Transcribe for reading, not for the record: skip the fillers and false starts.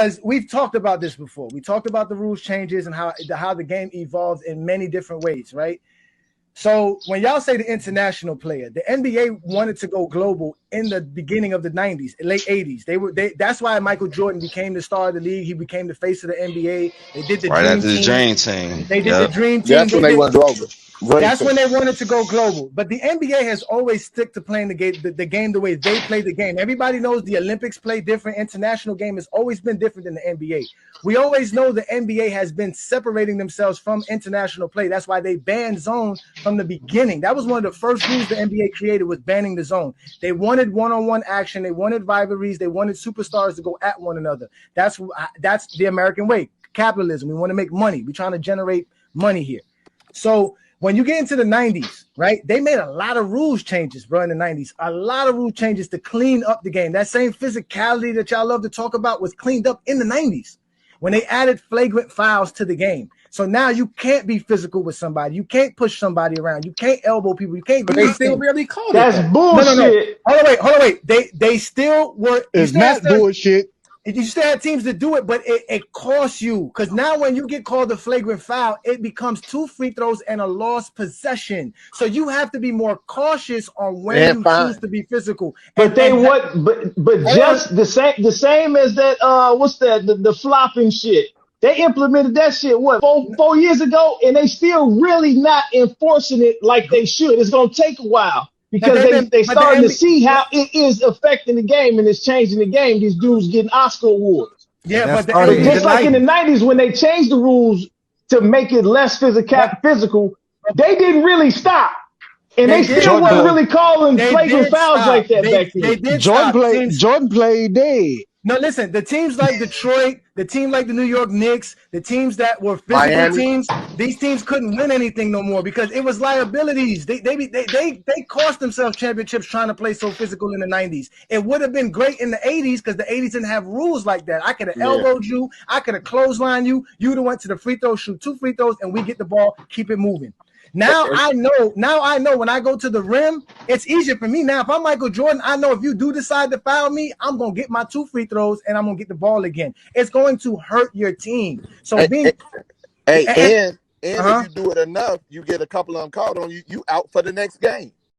Because we've talked about this before. We talked about the rules changes and how the game evolves in many different ways, right? So when y'all say the international player, the NBA wanted to go global in the beginning of the 90s, late 80s. That's why Michael Jordan became the star of the league. He became the face of the NBA. They did the Right Dream after the Team. Dream Team. They did the Yep. Dream Team. That's when they went global. That's when they wanted to go global. But the NBA has always stick to playing the game the way they play the game. Everybody knows the Olympics play different. International game has always been different than the NBA. We always know the NBA has been separating themselves from international play. That's why they banned zone from the beginning. That was one of the first rules the NBA created, was banning the zone. They wanted one-on-one action. They wanted rivalries. They wanted superstars to go at one another. That's the American way. Capitalism. We want to make money. We're trying to generate money here. So when you get into the 90s, right, they made a lot of rules changes, bro, in the 90s. A lot of rule changes to clean up the game. That same physicality that y'all love to talk about was cleaned up in the 90s when they added flagrant fouls to the game. So now you can't be physical with somebody. You can't push somebody around. You can't elbow people. You can't do But they these still things. barely called That's it. bullshit. No. Hold on, wait. They still were. It's not bullshit. You still had teams to do it, but it costs you. Because now when you get called a flagrant foul, it becomes 2 free throws and a lost possession. So you have to be more cautious on when you choose to be physical. But just the same as that what's that, the flopping shit. They implemented that shit four years ago, and they still really not enforcing it like they should. It's gonna take a while. Because they starting to see how it is affecting the game and it's changing the game. These dudes getting Oscar awards. Yeah, but just like in the 90s when they changed the rules to make it less physical, they didn't really stop. And they still wasn't really calling flagrant fouls like that back then. Jordan played dead. No, listen, the teams like Detroit, the team like the New York Knicks, the teams that were physical teams, these teams couldn't win anything no more because it was liabilities. They cost themselves championships trying to play so physical in the 90s. It would have been great in the 80s because the 80s didn't have rules like that. I could have elbowed you, I could have clotheslined you, you'd have went to the free throw, shoot 2 free throws, and we get the ball, keep it moving. Now I know when I go to the rim, it's easier for me now. If I'm Michael Jordan, I know if you do decide to foul me, I'm going to get my 2 free throws and I'm going to get the ball again. It's going to hurt your team. So and if you do it enough, you get a couple of them called on you, you out for the next game.